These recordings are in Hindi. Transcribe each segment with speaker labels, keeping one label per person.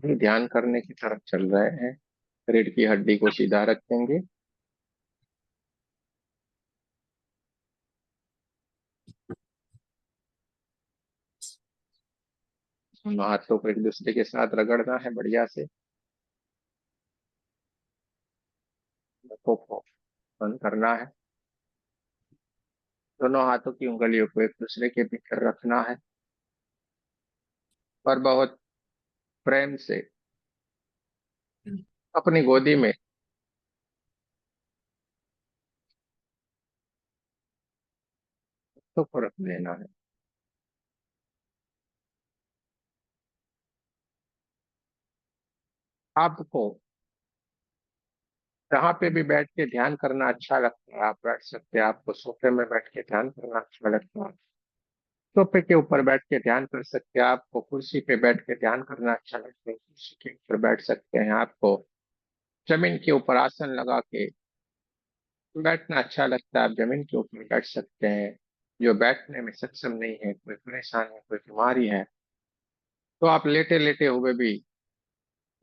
Speaker 1: भी ध्यान करने की तरफ चल रहे हैं। रीढ़ की हड्डी को सीधा रखेंगे। दोनों हाथों को एक दूसरे के साथ रगड़ना है बढ़िया से। नसों को बंद करना है। दोनों हाथों की उंगलियों को एक दूसरे के भीतर रखना है और बहुत प्रेम से अपनी गोदी में तो को रख देना है। आपको जहाँ पे भी बैठ के ध्यान करना अच्छा लगता है आप बैठ सकते हैं। आपको सोफे में बैठ के ध्यान करना अच्छा लगता है, सोफे के ऊपर बैठ के ध्यान कर सकते हैं। आपको कुर्सी पे बैठ के ध्यान करना अच्छा लगता है, कुर्सी के ऊपर बैठ सकते हैं। आपको जमीन के ऊपर आसन लगा के बैठना अच्छा लगता है, आप जमीन के ऊपर बैठ सकते हैं। जो बैठने में सक्षम नहीं है, कोई परेशानी है, कोई बीमारी है, तो आप लेटे लेटे हुए भी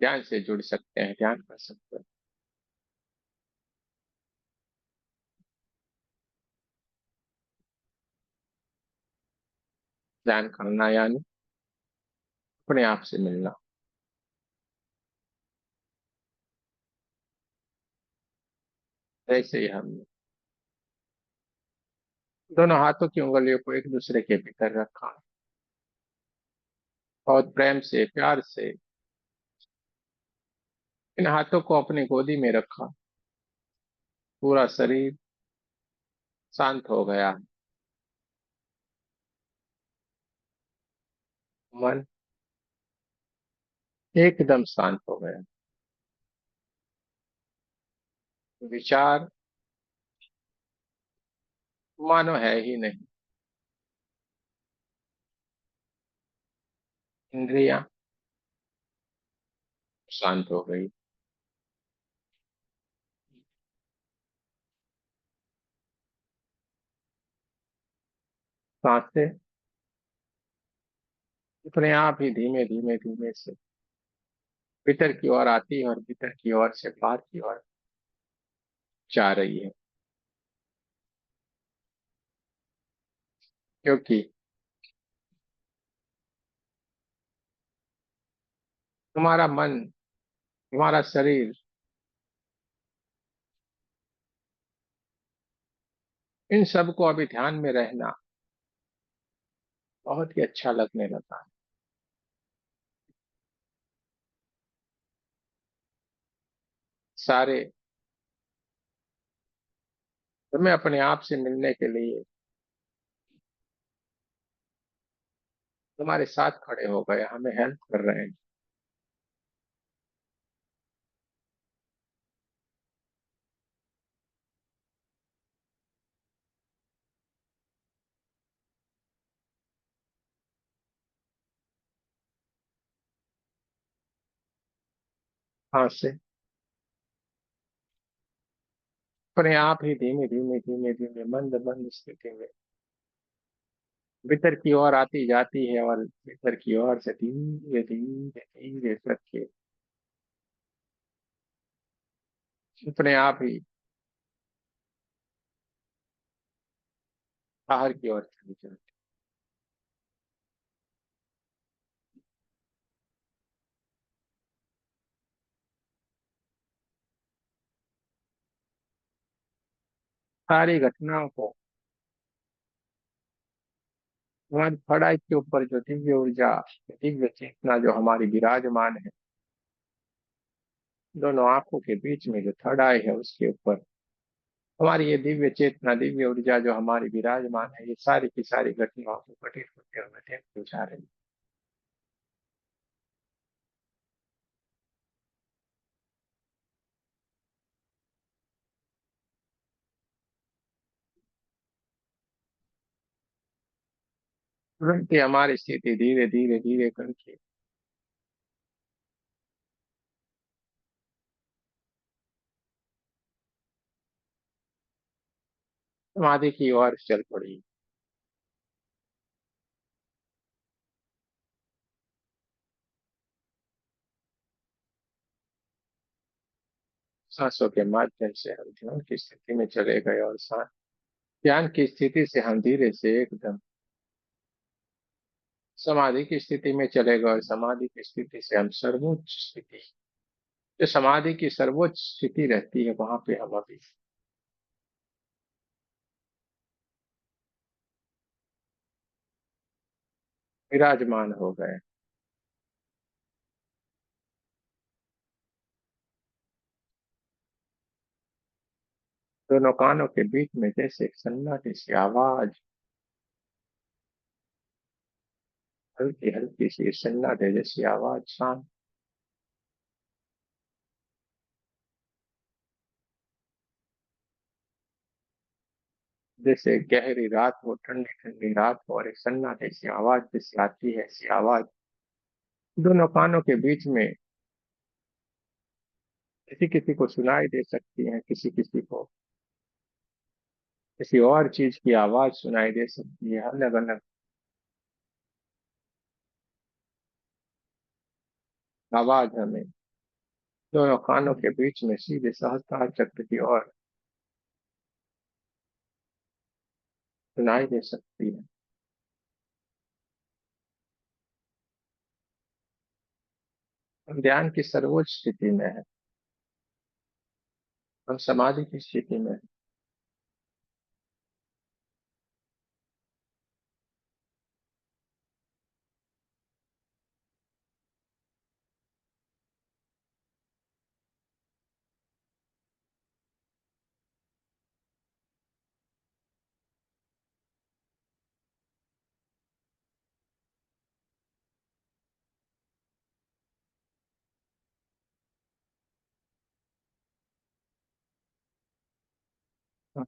Speaker 1: ध्यान से जुड़ सकते हैं, ध्यान कर सकते हैं। ध्यान करना यानी अपने आप से मिलना। ऐसे ही हम दोनों हाथों की उंगलियों को एक दूसरे के भीतर रखा, बहुत प्रेम से प्यार से इन हाथों को अपनी गोदी में रखा। पूरा शरीर शांत हो गया, मन एकदम शांत हो गया। विचार मानो है ही नहीं। इंद्रियां शांत हो गई। सांसें अपने आप ही धीमे धीमे धीमे से भीतर की ओर आती है और भीतर की ओर से बाहर की ओर जा रही है। क्योंकि तुम्हारा मन, तुम्हारा शरीर इन सब को अभी ध्यान में रहना बहुत ही अच्छा लगने लगा है। सारे तुम्हें अपने आप से मिलने के लिए तुम्हारे साथ खड़े हो गए, हमें हेल्प कर रहे हैं। हाँ से अपने आप ही धीमे धीमे धीमे धीमे मंद मंद स्थिति में भीतर की ओर आती जाती है और भीतर की ओर से धीरे धीरे धीरे करके अपने आप ही बाहर की ओर चली जाती। सारी घटनाओं को हमारी पढ़ाई के ऊपर जो दिव्य ऊर्जा, दिव्य चेतना जो हमारी विराजमान है, दोनों आंखों के बीच में जो थर्ड आई है उसके ऊपर हमारी ये दिव्य चेतना, दिव्य ऊर्जा जो हमारी विराजमान है, ये सारी की सारी घटनाओं को घटित होते हुए देखते जा रही है। तुरंत ही हमारी स्थिति धीरे धीरे धीरे करके समाधि की ओर चल पड़ी। सांसों के माध्यम से हम ध्यान की स्थिति में चले गए और ध्यान की स्थिति से हम धीरे से एकदम समाधि की स्थिति में चले गए और समाधि की स्थिति से हम सर्वोच्च स्थिति, जो समाधि की सर्वोच्च स्थिति रहती है, वहां पे हम अभी विराजमान हो गए। दोनों कानों के बीच में जैसे एक सन्नाटी सी आवाज, हल्की हल्की सी सन्नाटे जैसी आवाज शांत, जैसे गहरी रात हो, ठंडी ठंडी रात हो और एक सन्नाटे सी आवाज जैसी आती है, ऐसी आवाज दोनों कानों के बीच में किसी किसी को सुनाई दे सकती है, किसी किसी को किसी और चीज की आवाज सुनाई दे सकती है। अलग अलग आवाज हमें दोनों कानों के बीच में सीधे सहस्त्रार चक्र की ओर सुनाई दे सकती है। हम ध्यान की सर्वोच्च स्थिति में है, हम समाधि की स्थिति में हैं।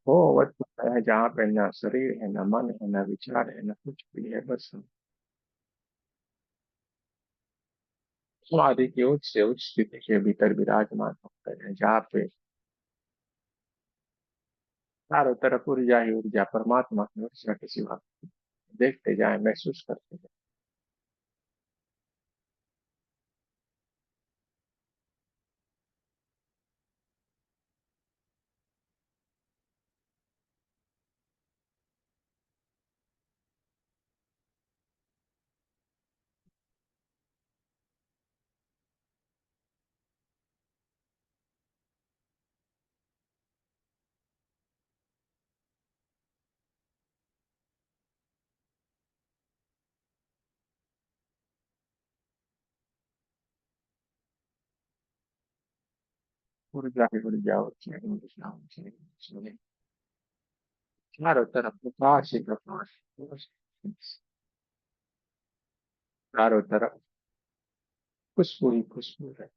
Speaker 1: वो अवस्था है जहाँ पे ना शरीर है, ना मन है, ना विचार है, ना कुछ भी है, बस हम समाधि की उच्च से उच्च स्थिति के भीतर विराजमान होते हैं, जहाँ पे चारों तरफ ऊर्जा ही ऊर्जा, परमात्मा की ऊर्जा के सिवा देखते जाए, महसूस करते जाए। ऊर्जा ही ऊर्जा, ऊर्जा ही ऊर्जा, ऊर्जा ही ऊर्जा। चारों तरफ प्रकाश ही प्रकाश, चारों तरफ खुशबू ही खुशबू है।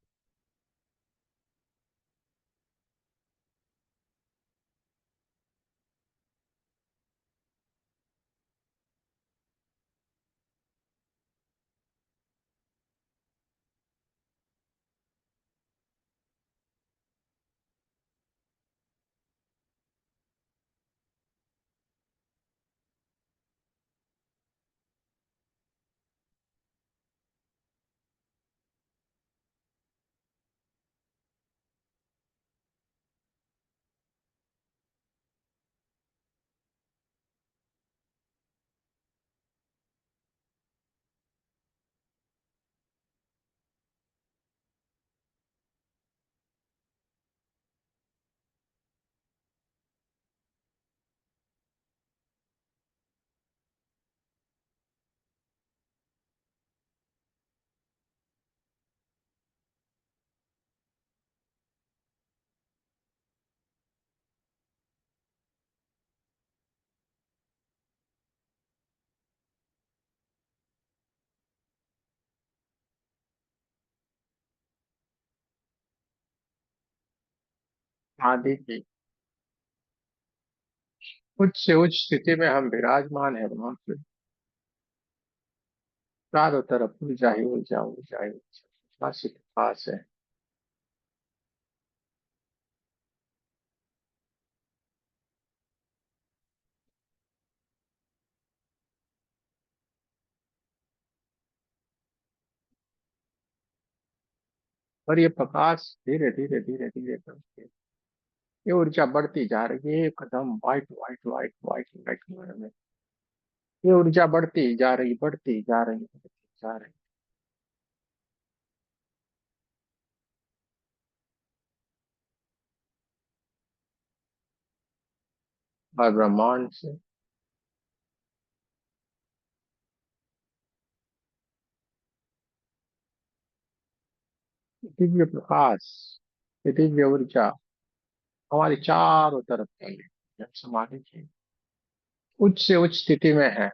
Speaker 1: आदि की उच्च से उच्च स्थिति में हम विराजमान है, वहां पे चारों तरफ ऊर्जा ही ऊर्जा, ऊर्जा ही ऊर्जा, पास ही पास है। और ये प्रकाश धीरे धीरे धीरे धीरे करके ये ऊर्जा बढ़ती जा रही है, एकदम white white white white white colour में। ये ऊर्जा बढ़ती जा रही, बढ़ती जा रही, बढ़ती जा रही। और ब्रह्मांड से दिव्य प्रकाश, ये दिव्य ऊर्जा हमारी चारों तरफ फैली, जब समाधि की उच्च से उच्च स्थिति में है।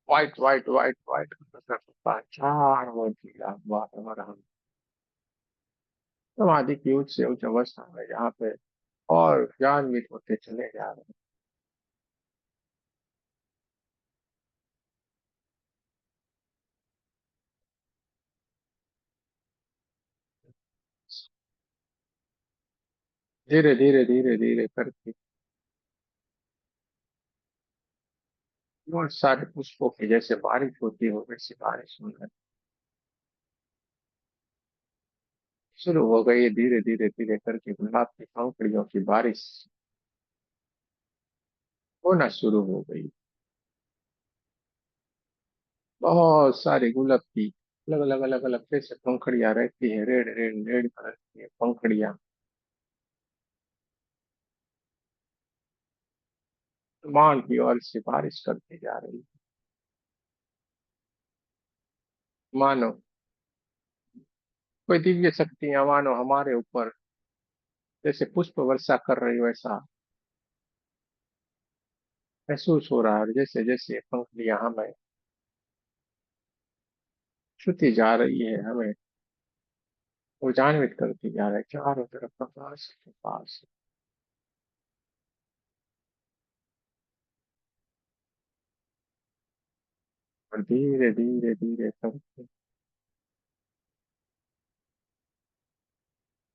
Speaker 1: वाइट वाइट वाइट वाइट चारों ओर पीला वातावरण, समाधि की उच्च से उच्च अवस्था है यहाँ पे, और ज्ञान्वित होते चले जा रहे हैं, धीरे धीरे धीरे धीरे करके बहुत सारे पुष्पों की जैसे बारिश होती हो वैसी बारिश होना शुरू हो गई, धीरे धीरे धीरे करके गुलाब की पंखुड़ियों की बारिश होना शुरू हो गई। बहुत सारी गुलाब की अलग अलग अलग अलग जैसे पंखुड़ियां रहती है, रेड रेड रेड कलर की पंखुड़ियां मान की ओर से बारिश करती जा रही है। मानो कोई दिव्य शक्तियां मानो हमारे ऊपर जैसे पुष्प वर्षा कर रही हो, वैसा महसूस हो रहा है। जैसे जैसे पंखुड़ियां हमें छूती जा रही है, हमें ऊर्जान्वित करती जा रही है, चारों तरफ प्रकाश के पास। और धीरे धीरे धीरे करके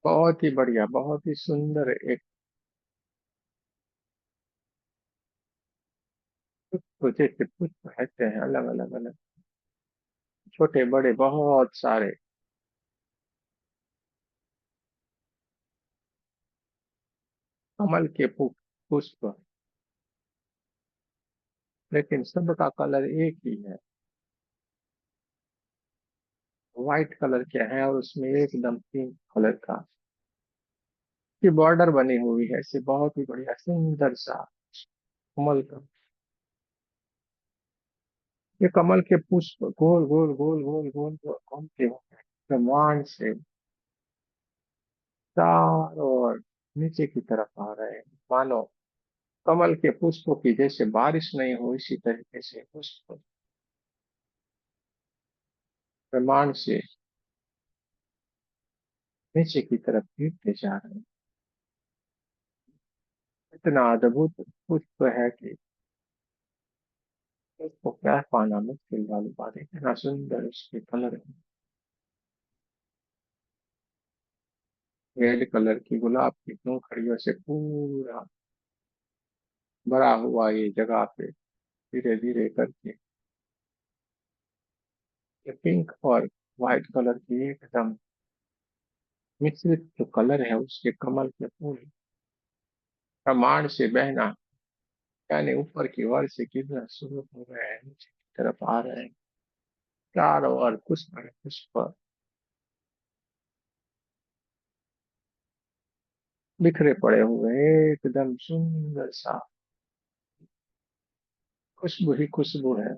Speaker 1: बहुत ही बढ़िया, बहुत ही सुंदर एक पुष्प, जैसे पुष्प रहते हैं अलग अलग अलग, छोटे बड़े बहुत सारे कमल के पुष्प, लेकिन सबका कलर एक ही है, व्हाइट कलर के हैं, और उसमें एकदम पिंक कलर का की बॉर्डर बनी हुई है, ऐसे बहुत ही बढ़िया सुंदर सा कमल का। ये कमल के पुष्प गोल गोल गोल गोल गोल गोल घूमते हुए ब्रह्मांड से चारों ओर नीचे की तरफ आ रहे हैं, मानो कमल के पुष्पों की जैसे बारिश नहीं हो, इसी तरीके से पुष्प ब्रह्मांड से नीचे की तरफ गिरते जा रहे हैं। इतना अद्भुत पुष्प है कि उसको क्या पाना मुश्किल वाली बात है, इतना सुंदर उसके कलर है। रेड कलर की गुलाब की पंखुड़ियों से पूरा भरा हुआ ये जगह पे धीरे धीरे करके ये पिंक और व्हाइट कलर की एकदम मिश्रित जो कलर है उसके कमल के फूल ब्रह्मांड से बहना, यानी ऊपर की ओर से गिरना शुरू हो गए हैं, नीचे की तरफ आ रहे हैं, चारों ओर पुष्प है पुष्प। बिखरे पड़े हुए एकदम सुंदर सा, खुशबू ही खुशबू है।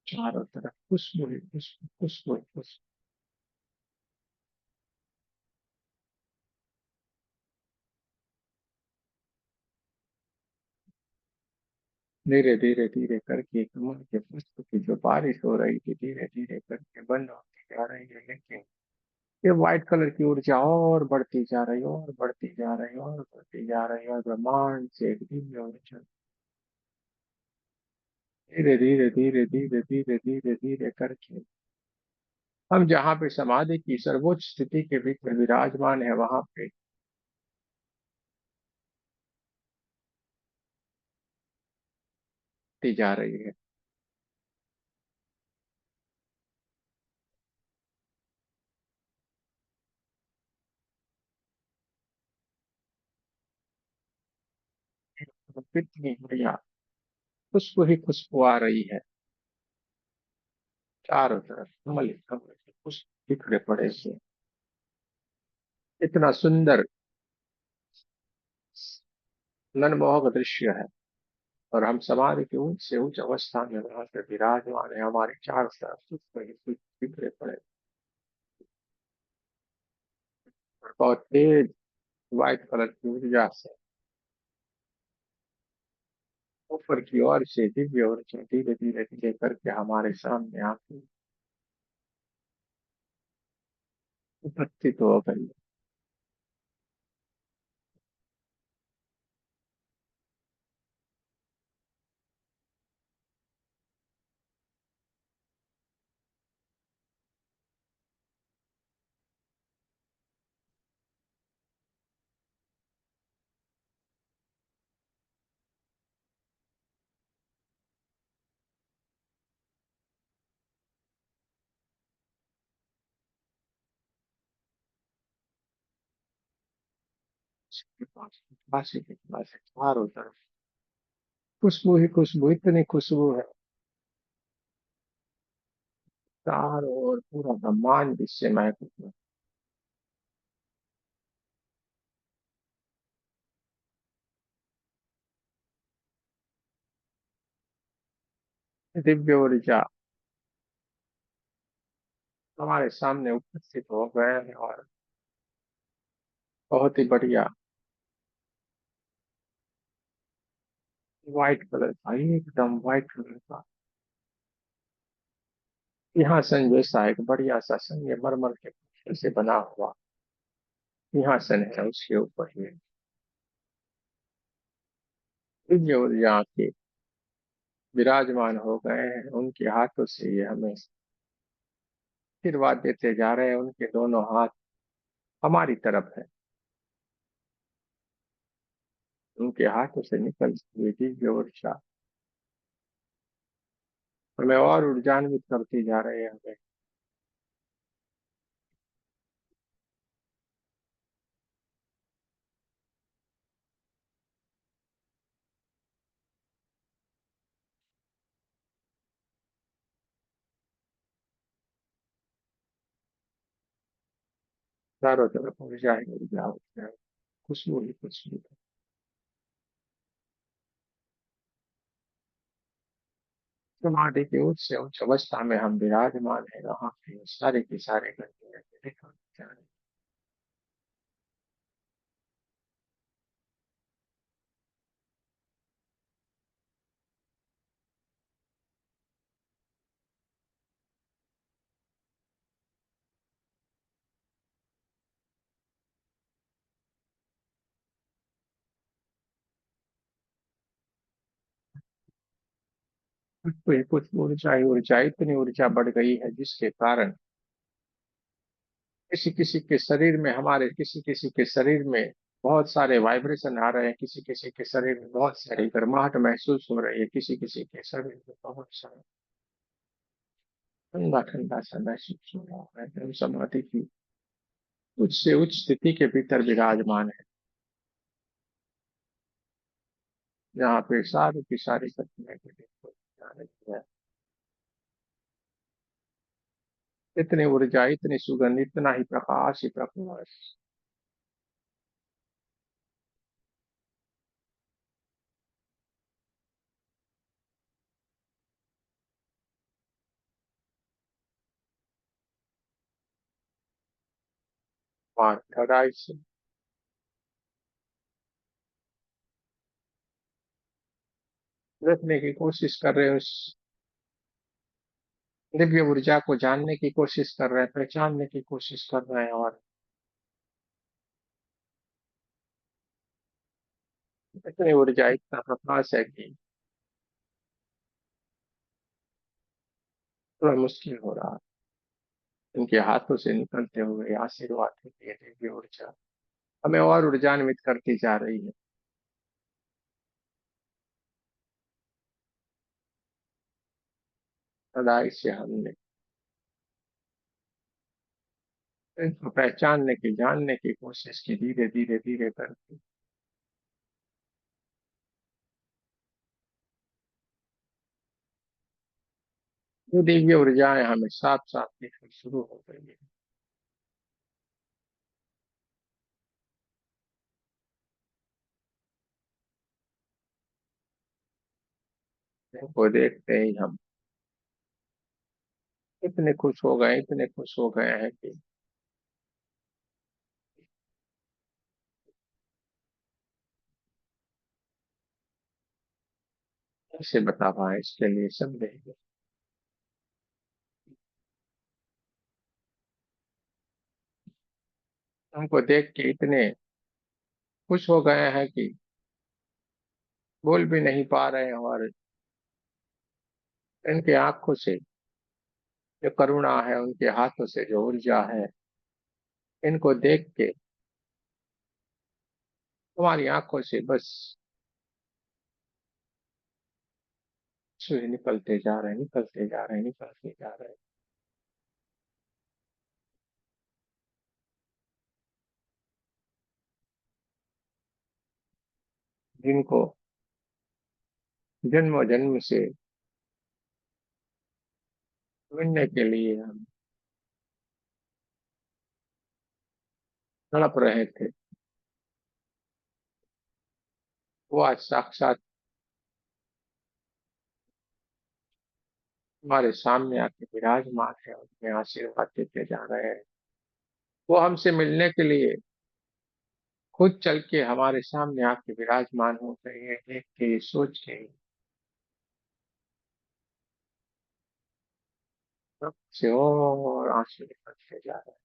Speaker 1: चारों तरफ खुशबू ही खुशबू, खुशबू ही खुशबू। धीरे धीरे धीरे करके कमल के पुष्प की जो बारिश हो रही थी, धीरे धीरे करके बंद होती जा रही है, लेकिन ये व्हाइट कलर की ऊर्जा और बढ़ती जा रही है, और बढ़ती जा रही है, और बढ़ती जा रही है, और ब्रह्मांड से एक दिव्य ऊर्जा धीरे धीरे धीरे धीरे धीरे धीरे धीरे करके हम जहाँ पे समाधि की सर्वोच्च स्थिति के बीच में विराजमान है, वहां पे बढ़ती जा रही है। कितनी बढ़िया खुशबू ही खुशबू आ रही है, चारों तरफ कमल ही कमल के पुष्प बिखरे पड़े से, इतना सुंदर मनमोहक दृश्य है। और हम समाधि की ऊंच से उच्च अवस्था में वहां पे विराजमान है, हमारे चारों तरफ पुष्प ही पुष्प बिखरे पड़े, और बहुत तेज व्हाइट कलर की ऊर्जा से ऊपर की ओर से दिव्य ऊर्जा धीरे धीरे धीरे करके हमारे सामने आके उपस्थित हो गई। उसके पास के पास चारों तरफ खुशबू ही खुशबू, इतनी खुशबू है, चारों ओर पूरा ब्रह्मांड जिससे महसूस हुआ। दिव्य ऊर्जा हमारे सामने उपस्थित हो गए हैं, और बहुत ही बढ़िया व्हाइट कलर का, एकदम व्हाइट कलर का सिंहासन जैसा एक बढ़िया सा संगमरमर के पत्थर से बना हुआ सिंहासन है, उसके ऊपर ये दिव्य ऊर्जा के विराजमान हो गए हैं, उनके हाथों से ये हमें आशीर्वाद देते जा रहे हैं, उनके दोनों हाथ हमारी तरफ है, उनके हाथों से निकलती हुई दिव्य ऊर्जा हमें और ऊर्जान्वित करती जा रही है, हमें चारों तरफ ऊर्जा ही ऊर्जा ऊर्जा, खुशबू ही खुशबू। समाधि की उच्च से उच्च अवस्था में हम विराजमान है, वहां पे सारे के सारे करते हैं। कुछ ऊर्जा ही ऊर्जा, इतनी ऊर्जा बढ़ गई है जिसके कारण किसी किसी के शरीर में, हमारे किसी किसी के शरीर में बहुत सारे वाइब्रेशन आ रहे हैं, किसी किसी के शरीर में बहुत सारी गर्माहट महसूस हो रही है, किसी किसी के शरीर में बहुत सारा ठंडा ठंडा सा महसूस हो रहा है। हम समाधि की उच्च से उच्च स्थिति के भीतर विराजमान है, जहाँ पे सारी की सारी घटनाएं को देखो जा रही है। इतनी ऊर्जा, इतनी सुगंध, इतना ही प्रकाश। वहाँ गहराई से देखने की कोशिश कर रहे हैं, उस दिव्य ऊर्जा को जानने की कोशिश कर रहे हैं, पहचानने की कोशिश कर रहे हैं। और इतनी ऊर्जा, इतना प्रकाश है कि थोड़ा मुश्किल हो रहा है। उनके हाथों से निकलते हुए आशीर्वाद के लिए दिव्य ऊर्जा हमें और ऊर्जान्वित करती जा रही है। सदाई से हमने इनको पहचानने की, जानने की कोशिश की, धीरे धीरे धीरे करके। वो दिव्य ऊर्जाएं हमें साफ साफ दिखनी शुरू हो गई है। इनको देखते ही हम इतने खुश हो गए, इतने खुश हो गए हैं कि कैसे बता पाए, इसके लिए शब्द ही। उनको देख के इतने खुश हो गए हैं कि बोल भी नहीं पा रहे हैं। और इनके आंखों से जो करुणा है, उनके हाथों से जो ऊर्जा है, इनको देख के तुम्हारी आंखों से बस सूर्य निकलते जा रहे हैं, निकलते जा रहे हैं, निकलते जा रहे हैं। जिनको जन्मों जन्म से मिलने के लिए हम तड़प रहे थे, वो आज साक्षात हमारे सामने आके विराजमान है, उनमें आशीर्वाद देते जा रहे हैं। वो हमसे मिलने के लिए खुद चल के हमारे सामने आके विराजमान हो गए हैं, देख के, सोच के से और आंसू निकलते जा रहे हैं।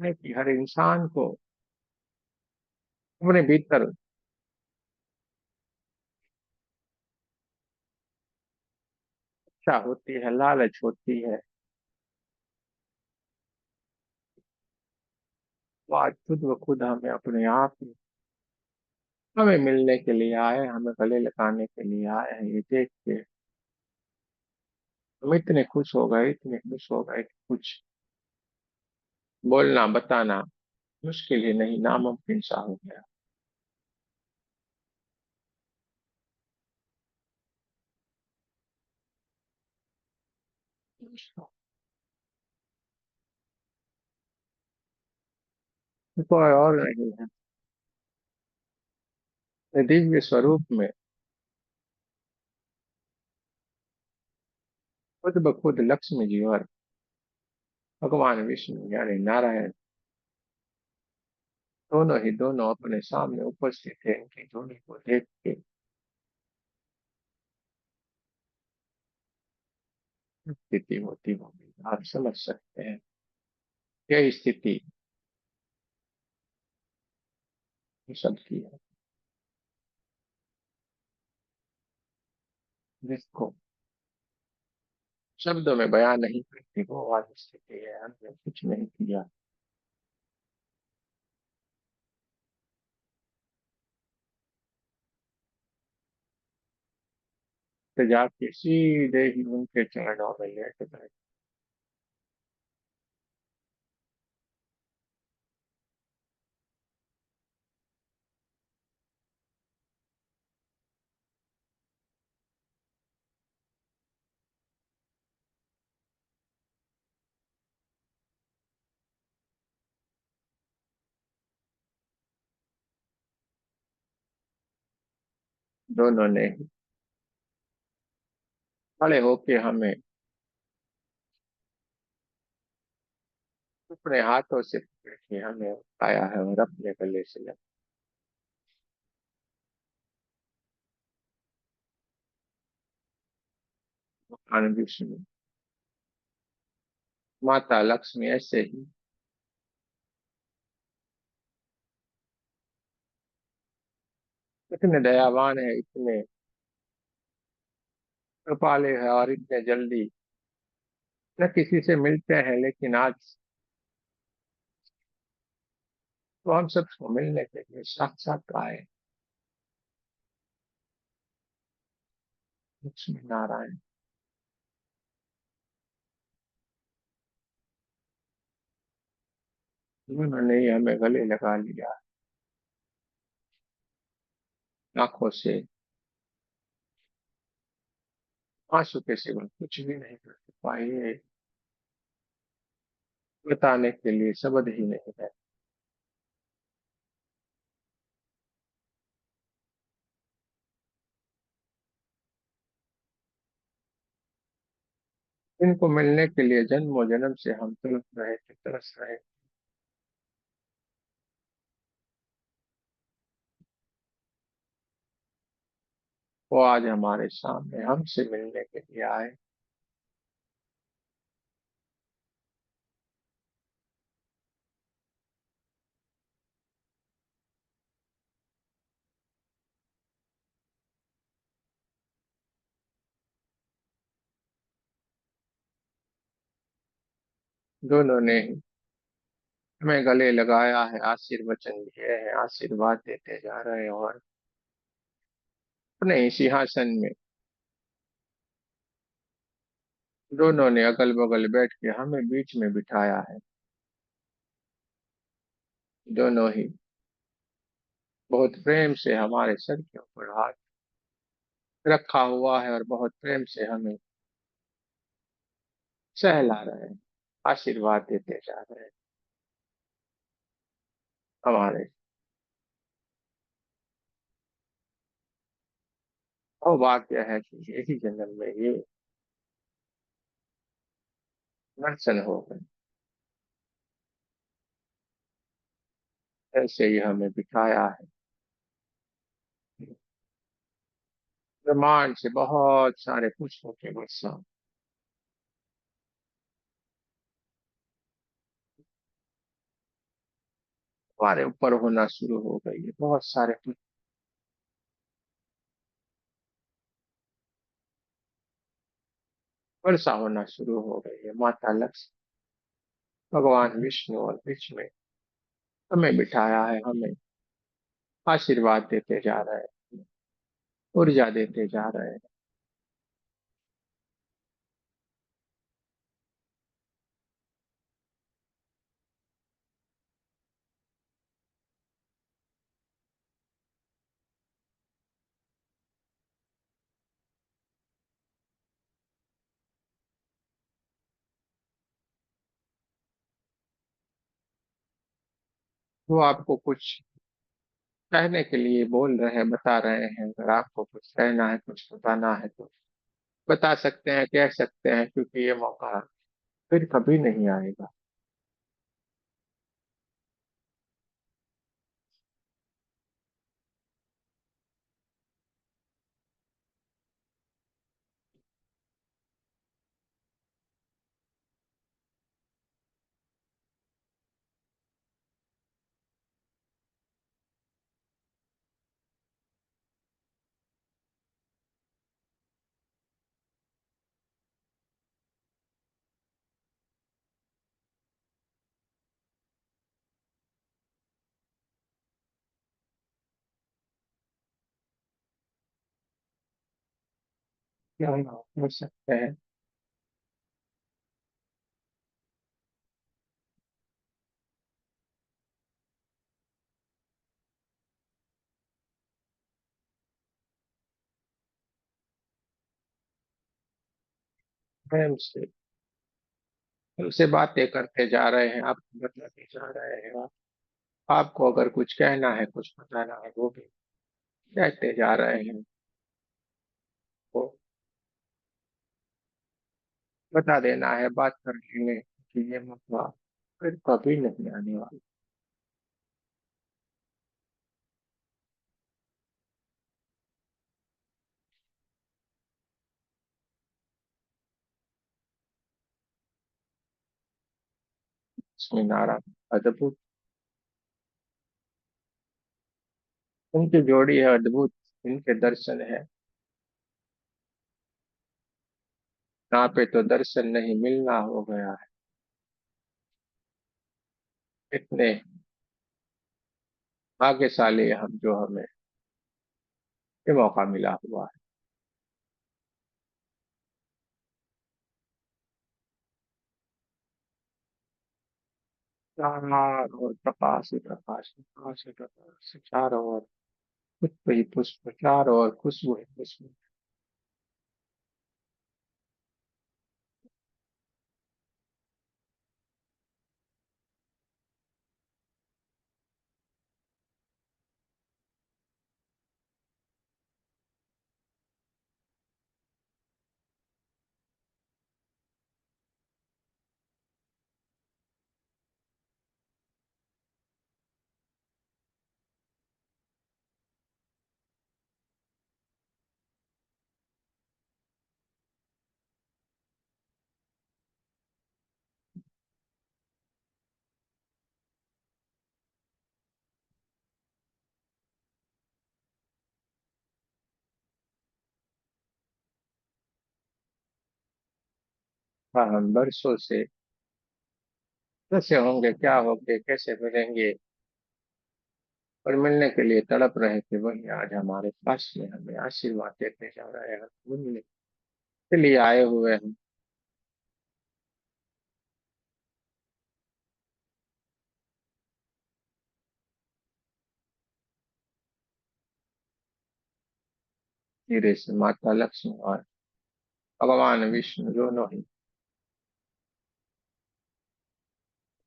Speaker 1: है कि हर इंसान को अपने भीतर इच्छा होती है, लालच होती है। वो आज खुद ब खुद हमें अपने आप ही हमें मिलने के लिए आए, हमें गले लगाने के लिए आए हैं। ये देख के हम इतने खुश हो गए, इतने खुश हो गए कि कुछ बोलना बताना मुश्किल ही नहीं, नामुमकिन सा हो गया। कोई और नहीं है, दिव्य स्वरूप में खुद ब खुद लक्ष्मी जी और भगवान विष्णु यानी नारायण दोनों ही दोनों अपने सामने उपस्थित है। इनकी जोड़ी को देख के स्थिति होती होगी, आप समझ सकते हैं। यही स्थिति सबकी है, जिसको शब्दों में बयान नहीं करती वो वाली स्थिति है। हमने कुछ नहीं किया। से जाके सीधे ही उनके चरणों में लेट गए। दोनों ने खड़े होके हमें अपने हाथों से पकड़ के हमें उठाया है और अपने गले से लगा। भगवान विष्णु, माता लक्ष्मी ऐसे ही इतने दयावान है, इतने कृपालु है और इतने जल्दी न किसी से मिलते हैं, लेकिन आज तो हम सबको मिलने के लिए साक्षात आए। लक्ष्मी नारायण, उन्होंने ही हमें गले लगा लिया। आंखों से आंसू के सिवा कुछ भी नहीं कर पाए, बताने के लिए शब्द ही नहीं है। इनको मिलने के लिए जन्मों जन्म से हम तड़प रहे थे, तरस रहे थे। वो आज हमारे सामने हमसे मिलने के लिए आए। दोनों ने ही हमें गले लगाया है, आशीर्वचन दिए हैं, आशीर्वाद देते जा रहे हैं और अपने ही सिंहासन में दोनों ने अगल बगल बैठ के हमें बीच में बिठाया है। दोनों ही बहुत प्रेम से हमारे सर के ऊपर हाथ रखा हुआ है और बहुत प्रेम से हमें सहला रहे हैं, आशीर्वाद देते जा रहे हैं। हमारे सौभाग्य है कि यही जन्म में ये दर्शन हो गए। ऐसे ही हमें बिठाया है। ब्रह्मांड से बहुत सारे पुष्पों के वर्षा हमारे ऊपर होना शुरू हो गई है। बहुत सारे पुष्प वर्षा होना शुरू हो गई है। माता लक्ष्मी, भगवान विष्णु और बीच में हमें बिठाया है, हमें आशीर्वाद देते जा रहे हैं, ऊर्जा देते जा रहे हैं। वो आपको कुछ कहने के लिए बोल रहे हैं, बता रहे हैं। अगर आपको कुछ कहना है, कुछ बताना है तो बता सकते हैं, कह सकते हैं, क्योंकि ये मौका फिर कभी नहीं आएगा। क्या हम कर सकते हैं? प्रेम से हमसे बातें करते जा रहे हैं, आपको बताते जा रहे हैं। आपको अगर कुछ कहना है, कुछ बताना है, वो भी कहते जा रहे हैं। वो बता देना है, बात कर लेंगे कि ये मसला फिर कभी नहीं आने वाला। इसमें नारा अद्भुत, उनकी जोड़ी है अद्भुत, इनके दर्शन है। यहाँ पे तो दर्शन नहीं, मिलना हो गया है। इतने भाग्यशाली हम जो हमें ये मौका मिला हुआ है। चारों ओर प्रकाश ही प्रकाश, प्रकाश ही प्रकाश, चारों ओर पुष्प ही पुष्प, चारों ओर खुशबू ही खुशबू। हाँ, हम बरसों से कैसे होंगे, क्या होंगे, कैसे मिलेंगे और मिलने के लिए तड़प रहे थे, वही आज हमारे पास में हमें आशीर्वाद देते जा रहे हैं। मिलने के लिए आए हुए हैं। धीरे से माता लक्ष्मी और भगवान विष्णु दोनों ही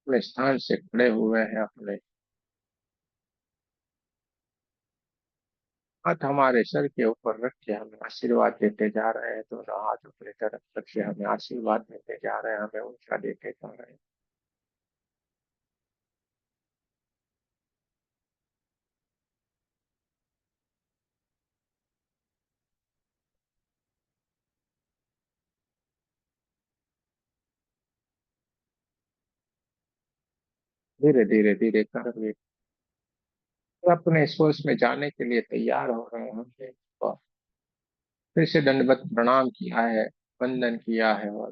Speaker 1: अपने स्थान से खड़े हुए हैं, अपने हाथ हमारे सर के ऊपर रख के हमें आशीर्वाद देते जा रहे हैं। दोनों हाथ अपनी तरफ रख के हमें आशीर्वाद देते जा रहे हैं, हमें ऊंचा देते जा रहे हैं। धीरे धीरे धीरे कर वे अपने सोच में जाने के लिए तैयार हो रहे हैं। हमने और फिर से दंडवत प्रणाम किया है, वंदन किया है, और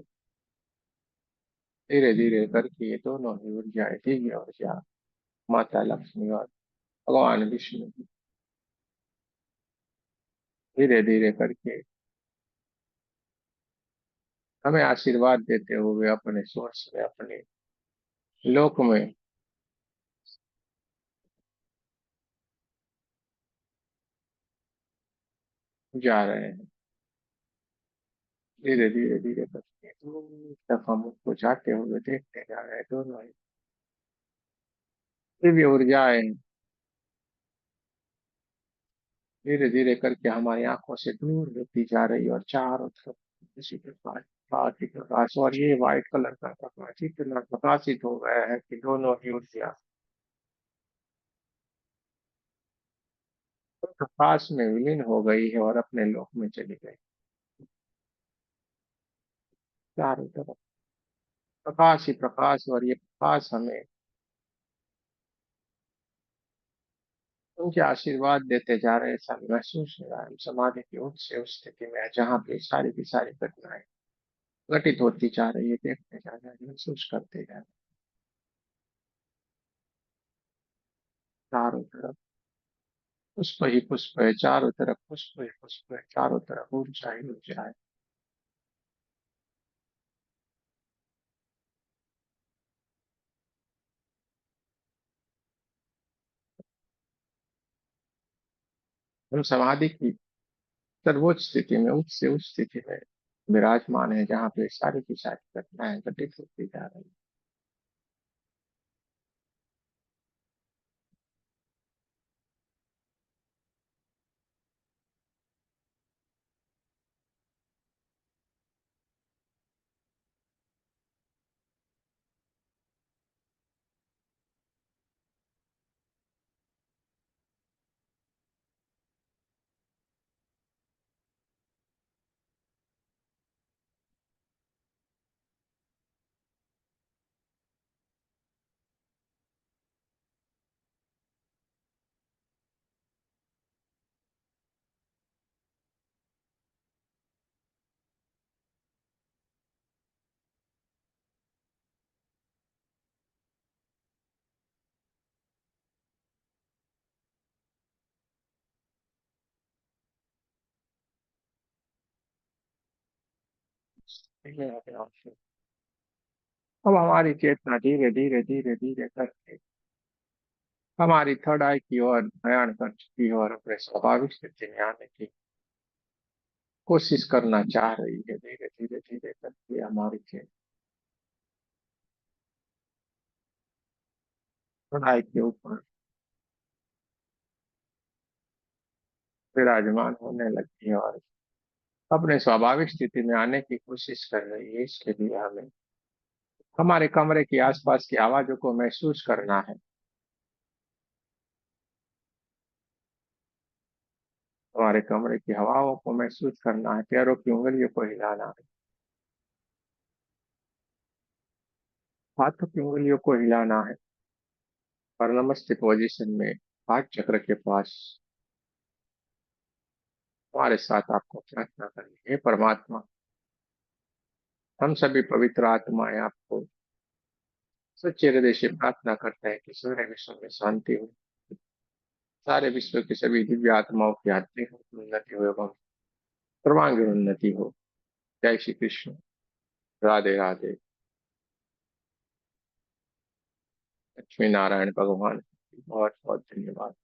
Speaker 1: धीरे धीरे करके ये दोनों ही ऊर्जाएं, दिव्य ऊर्जा माता लक्ष्मी और भगवान विष्णु धीरे धीरे करके हमें आशीर्वाद देते हुए अपने सोर्स में, अपने लोक में जा रहे हैं। धीरे धीरे धीरे करके दूर तक हम उसको जाते हुए देखते जा रहे हैं। दोनों ही दिव्य ऊर्जाएं धीरे धीरे करके हमारी आंखों से दूर होती जा रही है, और चारों तरफ इसी प्रकार प्रकाश ही प्रकाश, और ये व्हाइट कलर का प्रकाश इतना प्रकाशित हो गया है कि दोनों ही ऊर्जा प्रकाश में विलीन हो गई है और अपने लोक में चली गई। चारों तरफ प्रकाश ही प्रकाश, और ये प्रकाश हमें उनके आशीर्वाद देते जा रहे हैं। ऐसा महसूस हो रहा है हम समाधि की उच्च से उस स्थिति में हैं, जहाँ पे सारी की सारी घटनाएं घटित होती जा रही है, देखते जा रहे हैं, महसूस करते जा रहे हैं। चारों तरफ पुष्प ही पुष्प है, चारों तरफ पुष्प ही पुष्प है, चारों तरफ ऊर्जा ही ऊर्जा है। हम समाधि की सर्वोच्च स्थिति में, उच्च से उच्च स्थिति में विराजमान है, जहाँ पे सारी की सारी घटनाएं घटित होती जा रही है। अब हमारी चेतना धीरे धीरे धीरे धीरे करके हमारी थर्ड आई की ओर प्रयाण कर चुकी है, और अपने स्वाभाविक स्थिति में आने की कोशिश करना चाह रही है। धीरे धीरे धीरे करके हमारी चेतना थर्ड आई के ऊपर विराजमान होने लगी है, और अपने स्वाभाविक स्थिति में आने की कोशिश कर रही है। इसके लिए हमें हमारे कमरे के आसपास की आवाजों को महसूस करना है। हमारे कमरे की हवाओं को महसूस करना है। पैरों की उंगलियों को हिलाना है। हाथों की उंगलियों को हिलाना है। और नमस्ते पोजीशन में हाथ चक्र के पास हमारे साथ आपको प्रार्थना करनी है। हे परमात्मा, हम सभी पवित्र आत्माएं आपको सच्चे हृदय से प्रार्थना करते हैं कि सारे विश्व में शांति हो, सारे विश्व की सभी दिव्य आत्माओं की आत्मिक उन्नति हो एवं सर्वांगीण उन्नति हो। जय श्री कृष्ण। राधे राधे। लक्ष्मी नारायण भगवान बहुत बहुत धन्यवाद।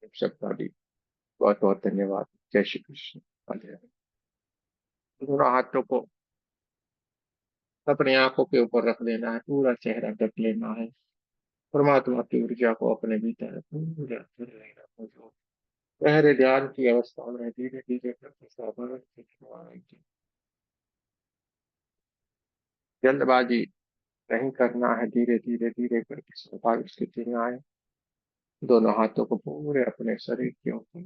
Speaker 1: आप सबका भी बहुत बहुत धन्यवाद। जय श्री कृष्ण। राधे राधे। दोनों हाथों को अपनी आंखों के ऊपर रख लेना है। पूरा चेहरा ढक लेना है। परमात्मा की ऊर्जा को अपने भीतर पूरा भर लेना है। जो गहरे ध्यान की अवस्था में धीरे धीरे करके स्वाभाविक स्थिति में आएगी। जल्दबाजी नहीं करना है। धीरे धीरे धीरे करके स्वाभाविक स्थिति में आए। दोनों हाथों को पूरे अपने शरीर के ऊपर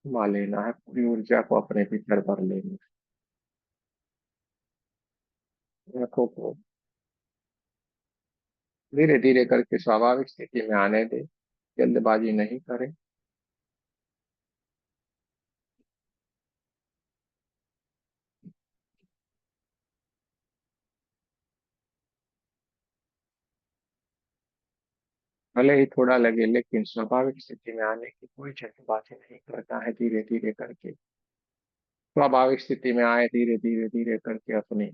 Speaker 1: घुमा लेना है। पूरी ऊर्जा को अपने भीतर भर लेना है। आंखों को धीरे धीरे करके स्वाभाविक स्थिति में आने दे। जल्दबाजी नहीं करें। भले ही थोड़ा लगे, लेकिन स्वाभाविक स्थिति में आने की कोई जल्दबाजी नहीं करना है। धीरे धीरे करके स्वाभाविक स्थिति में आए। धीरे धीरे धीरे करके अपनी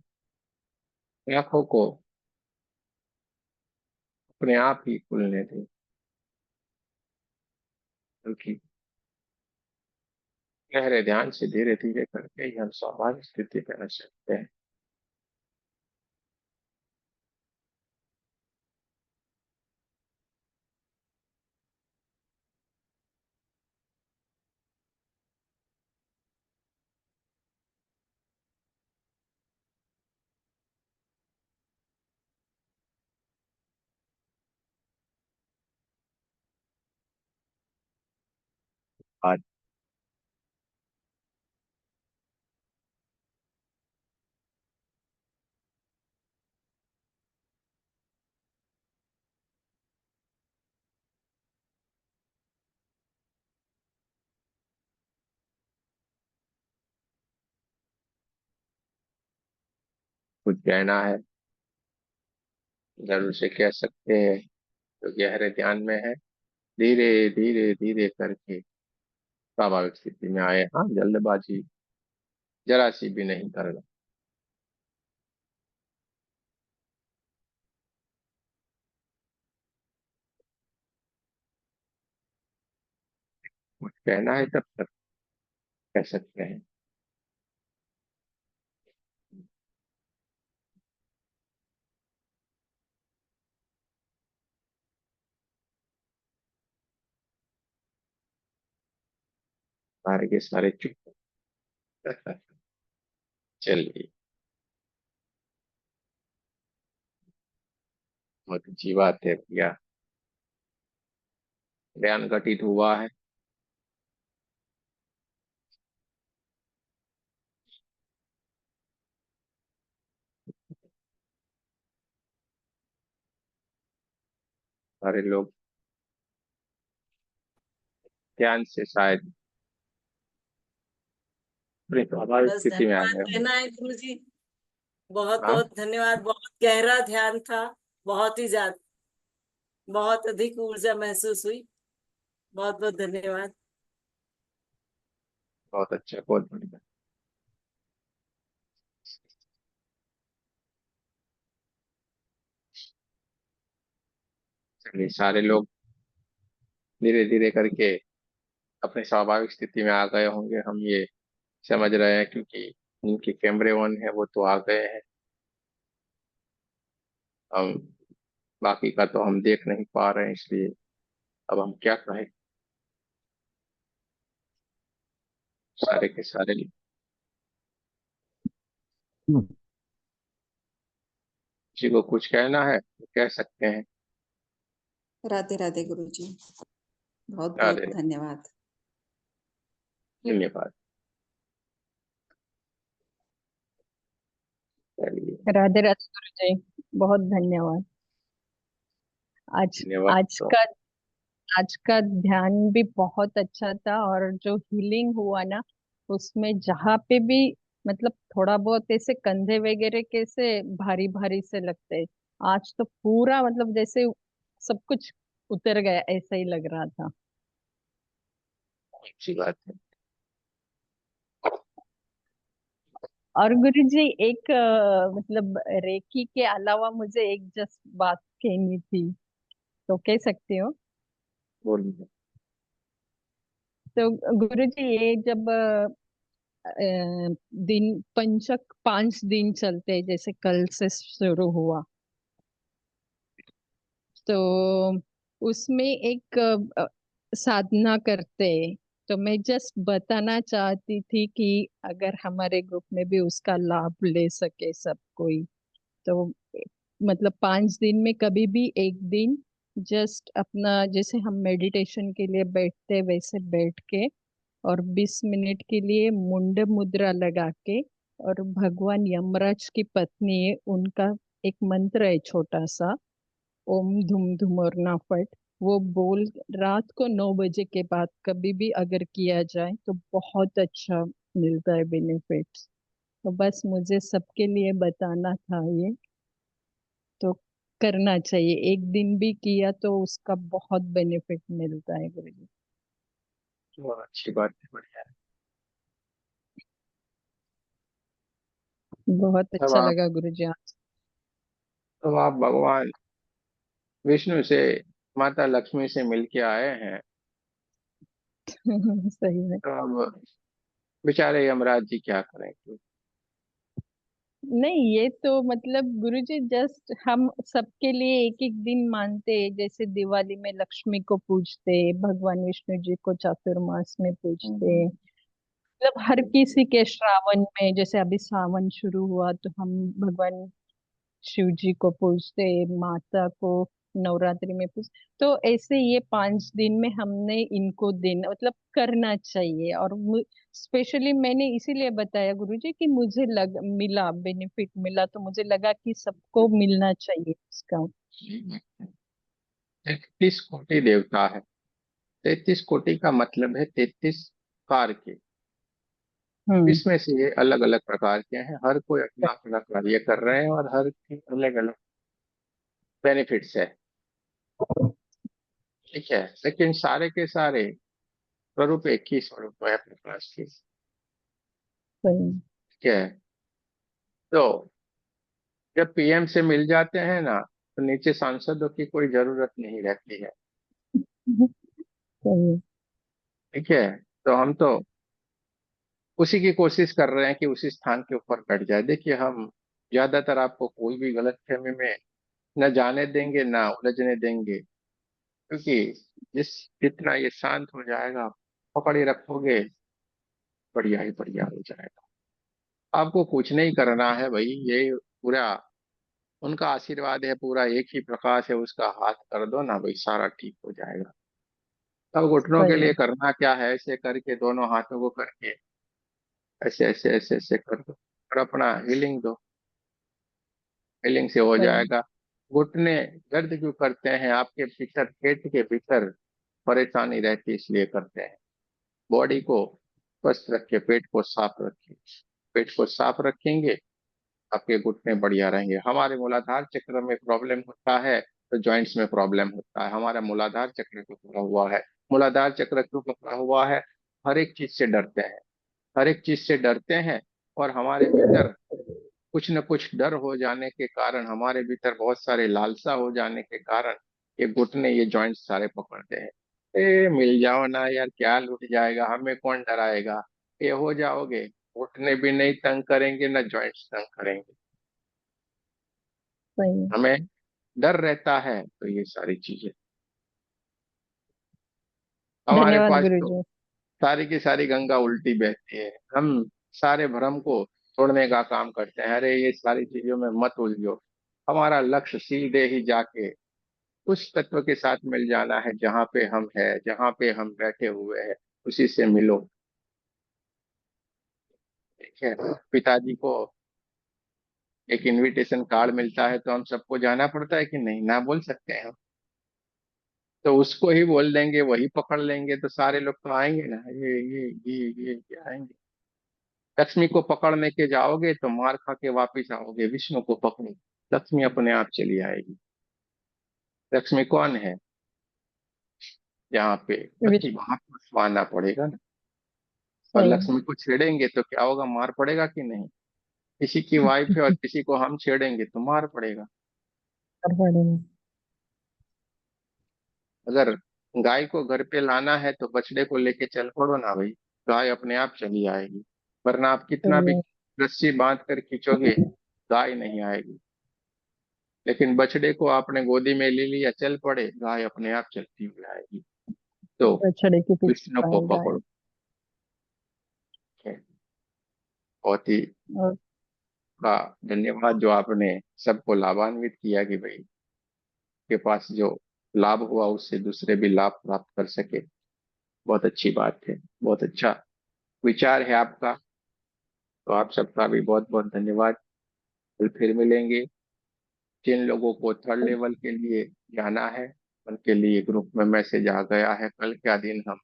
Speaker 1: आंखों को अपने आप ही खुलने दें, क्योंकि गहरे ध्यान से धीरे धीरे करके ही हम स्वाभाविक स्थिति में आ सकते हैं। आज कुछ कहना है, जरूर से कह सकते हैं। तो गहरे ध्यान में है। धीरे धीरे धीरे करके स्वाभाविक स्थिति में आए। हाँ, जल्दबाजी जरा सी भी नहीं करना। कुछ कहना है तब तक कह सकते हैं। सारे के सारे चुप। चलिए, बहुत अच्छी बात है भैया। ज्ञान घटित हुआ है। सारे लोग ध्यान से शायद अपनी स्वाभाविक
Speaker 2: बस
Speaker 1: स्थिति में आ
Speaker 2: धन्यवाद
Speaker 1: गए होंगे।
Speaker 2: कहना है गुरु जी। बहुत
Speaker 1: हाँ,
Speaker 2: बहुत धन्यवाद। बहुत गहरा ध्यान था। बहुत ही ज्यादा, बहुत अधिक ऊर्जा महसूस हुई। बहुत बहुत धन्यवाद।
Speaker 1: बहुत अच्छा, बहुत बढ़िया। चलिए, सारे लोग धीरे धीरे करके अपनी स्वाभाविक स्थिति में आ गए होंगे, हम ये समझ रहे हैं, क्योंकि इनके कैमरे ऑन है, वो तो आ गए हैं। हम बाकी का तो हम देख नहीं पा रहे हैं, इसलिए अब हम क्या कहें। सारे के सारे
Speaker 3: हम्म।
Speaker 1: किसी को कुछ कहना है तो कह सकते हैं।
Speaker 4: राधे राधे गुरु जी। बहुत बहुत
Speaker 1: अरे,
Speaker 4: धन्यवाद।
Speaker 1: धन्यवाद। चलिए,
Speaker 3: राधे राधे गुरु जी। बहुत धन्यवाद। आज
Speaker 1: धन्यवाद।
Speaker 3: आज
Speaker 1: तो
Speaker 3: का आज का ध्यान भी बहुत अच्छा था, और जो हीलिंग हुआ ना, उसमें जहाँ पे भी मतलब थोड़ा बहुत ऐसे कंधे वगैरह कैसे भारी भारी से लगते हैं, आज तो पूरा मतलब जैसे सब कुछ उतर गया ऐसा ही लग रहा था।
Speaker 1: अच्छी बात है।
Speaker 3: और गुरुजी एक मतलब रेकी के अलावा मुझे एक जस्ट बात कहनी थी, तो कह सकती हो?
Speaker 1: बोलिए।
Speaker 3: तो गुरुजी ये जब दिन पंचक 5 दिन चलते हैं, जैसे कल से शुरू हुआ, तो उसमें एक साधना करते हैं। तो मैं जस्ट बताना चाहती थी कि अगर हमारे ग्रुप में भी उसका लाभ ले सके सब कोई, तो मतलब 5 दिन में कभी भी एक दिन जस्ट अपना, जैसे हम मेडिटेशन के लिए बैठते वैसे बैठ के, और 20 मिनट के लिए मुंड मुद्रा लगा के, और भगवान यमराज की पत्नी है उनका एक मंत्र है छोटा सा, ओम धुम धुम और ना फट, वो बोल रात को 9 बजे के बाद कभी भी अगर किया जाए तो बहुत अच्छा मिलता है बेनिफिट्स। तो बस मुझे सबके लिए बताना था ये, तो करना चाहिए, एक दिन भी किया तो उसका बहुत बेनिफिट मिलता है गुरु जी।
Speaker 1: बहुत अच्छी बात है, बढ़िया है।
Speaker 3: बहुत
Speaker 1: तब
Speaker 3: अच्छा
Speaker 1: आप
Speaker 3: लगा गुरु जी आप।
Speaker 1: तब आप भगवान विष्णु से, माता लक्ष्मी से मिल के आए हैं।
Speaker 3: सही में।
Speaker 1: तो अब बेचारे यमराज जी क्या करेंगे।
Speaker 3: नहीं, ये तो मतलब गुरुजी जस्ट हम सबके लिए एक एक दिन मानते हैं, जैसे दिवाली में लक्ष्मी को पूजते, भगवान विष्णु जी को चातुर्मास में पूजते,
Speaker 1: हम्म।
Speaker 3: मतलब हर किसी के श्रावण में, जैसे अभी सावन शुरू हुआ तो हम भगवान शिव जी को पूजते, माता को नवरात्रि में पूज, तो ऐसे ये 5 दिन में हमने इनको दिन मतलब करना चाहिए। और स्पेशली मैंने इसीलिए बताया गुरुजी कि मुझे लग मिला बेनिफिट मिला, तो मुझे लगा कि सबको मिलना चाहिए इसका।
Speaker 1: 33 कोटि देवता है। 33 कोटि का मतलब है 33 प्रकार के।
Speaker 3: हम्म।
Speaker 1: इसमें से ये अलग अलग प्रकार के हैं, हर कोई अपना अपना कार्य कर रहे हैं, और हर की अलग अलग बेनिफिट्स है। ठीक है, लेकिन सारे के सारे स्वरूप एक ही स्वरूप है अपने पास की।
Speaker 3: सही।
Speaker 1: ठीक है। तो जब पीएम से मिल जाते हैं ना, तो नीचे सांसदों की कोई जरूरत नहीं रहती है।
Speaker 3: सही।
Speaker 1: ठीक है, तो हम तो उसी की कोशिश कर रहे हैं कि उसी स्थान के ऊपर बैठ जाए। देखिए, हम ज्यादातर आपको कोई भी गलतफहमी में न जाने देंगे ना उलझने देंगे, क्योंकि जिस जितना ये शांत हो जाएगा, पकड़े रखोगे, बढ़िया ही बढ़िया हो जाएगा। आपको कुछ नहीं करना है भाई, ये पूरा उनका आशीर्वाद है, पूरा एक ही प्रकाश है, उसका हाथ कर दो ना भाई, सारा ठीक हो जाएगा। तब घुटनों के लिए
Speaker 3: सही।
Speaker 1: करना क्या है, ऐसे करके दोनों हाथों को करके ऐसे ऐसे ऐसे ऐसे कर दो और अपना हीलिंग दो, हीलिंग से हो
Speaker 3: सही।
Speaker 1: जाएगा। घुटने दर्द क्यों करते हैं? आपके भीतर, पेट के भीतर परेशानी रहती है, इसलिए करते हैं। बॉडी को स्वस्थ रखिए, पेट को साफ रखिए। पेट को साफ रखेंगे, आपके घुटने बढ़िया रहेंगे। हमारे मूलाधार चक्र में प्रॉब्लम होता है तो जॉइंट्स में प्रॉब्लम होता है। हमारा मूलाधार चक्र क्यों पकड़ा हुआ है? मूलाधार चक्र क्यों पकड़ा हुआ है? हर एक चीज से डरते हैं, हर एक चीज से डरते हैं। और हमारे भीतर कुछ न कुछ डर हो जाने के कारण, हमारे भीतर बहुत सारे लालसा हो जाने के कारण, ये घुटने, ये जॉइंट्स सारे पकड़ते हैं। मिल जाओ ना यार, क्या लूट जाएगा, हमें कौन डराएगा, ये हो जाओगे। घुटने भी नहीं तंग करेंगे, ना जॉइंट्स तंग करेंगे।
Speaker 3: सही।
Speaker 1: हमें डर रहता है तो ये सारी चीजें हमारे
Speaker 3: धन्यवाद
Speaker 1: पास तो
Speaker 3: गुरुजी।
Speaker 1: सारी की सारी गंगा उल्टी बहती है। हम सारे भ्रम को तोड़ने का काम करते हैं, अरे ये सारी चीजों में मत उलझो। हमारा लक्ष्य सीधे ही जाके उस तत्व के साथ मिल जाना है, जहाँ पे हम है, जहाँ पे हम बैठे हुए हैं, उसी से मिलो। ठीक है, पिताजी को एक इनविटेशन कार्ड मिलता है तो हम सबको जाना पड़ता है कि नहीं? ना बोल सकते हैं हम? तो उसको ही बोल देंगे, वही पकड़ लेंगे तो सारे लोग तो आएंगे ना, ये आएंगे। लक्ष्मी को पकड़ने के जाओगे तो मार खा के वापिस आओगे, विष्णु को पकड़ो, लक्ष्मी अपने आप चली आएगी। लक्ष्मी कौन है? यहाँ पे लक्ष्मी,
Speaker 3: विश-
Speaker 1: वहां तो आना पड़ेगा ना। और
Speaker 3: सही।
Speaker 1: लक्ष्मी को छेड़ेंगे तो क्या होगा? मार पड़ेगा कि नहीं? किसी की वाइफ है और किसी को हम छेड़ेंगे तो मार पड़ेगा।
Speaker 3: बढ़िया।
Speaker 1: अगर गाय को घर पे लाना है तो बछड़े को लेके चल पड़ो ना भाई, गाय अपने आप चली आएगी। वरना आप कितना भी
Speaker 3: चलिए।
Speaker 1: रस्सी बांध कर खींचोगे, गाय नहीं आएगी। लेकिन बछड़े को आपने गोदी में ले लिया, चल पड़े, गाय अपने आप चलती हुई आएगी। तो
Speaker 3: बछड़े के
Speaker 1: विष्णु
Speaker 3: पीछे
Speaker 1: को
Speaker 3: आएगा।
Speaker 1: पकड़ो। बहुत ही
Speaker 3: और
Speaker 1: का धन्यवाद जो आपने सबको लाभान्वित किया कि भाई के पास जो लाभ हुआ उससे दूसरे भी लाभ प्राप्त कर सके। बहुत अच्छी बात है, बहुत अच्छा विचार है आपका। तो आप सबका भी बहुत बहुत धन्यवाद। फिर मिलेंगे। जिन लोगों को थर्ड लेवल के लिए जाना है, उनके लिए ग्रुप में मैसेज आ गया है, कल क्या दिन हम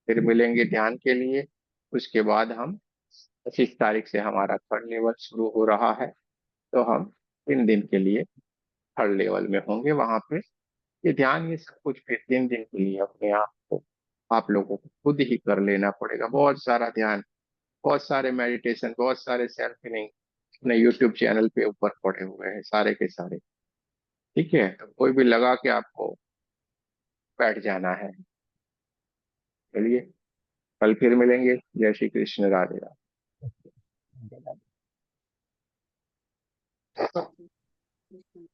Speaker 1: फिर मिलेंगे ध्यान के लिए। उसके बाद हम 25 तारीख से हमारा थर्ड लेवल शुरू हो रहा है, तो हम 3 दिन के लिए थर्ड लेवल में होंगे वहां पे। ये ध्यान, ये सब कुछ फिर 3 दिन के लिए अपने आप को, आप लोगों को खुद ही कर लेना पड़ेगा। बहुत सारा ध्यान, बहुत सारे मेडिटेशन, बहुत सारे सेल्फ हीलिंग अपने यूट्यूब चैनल पे ऊपर पड़े हुए हैं सारे के सारे। ठीक है, तो कोई भी लगा के आपको बैठ जाना है। चलिए, कल फिर मिलेंगे। जय श्री कृष्ण, राधे राधे।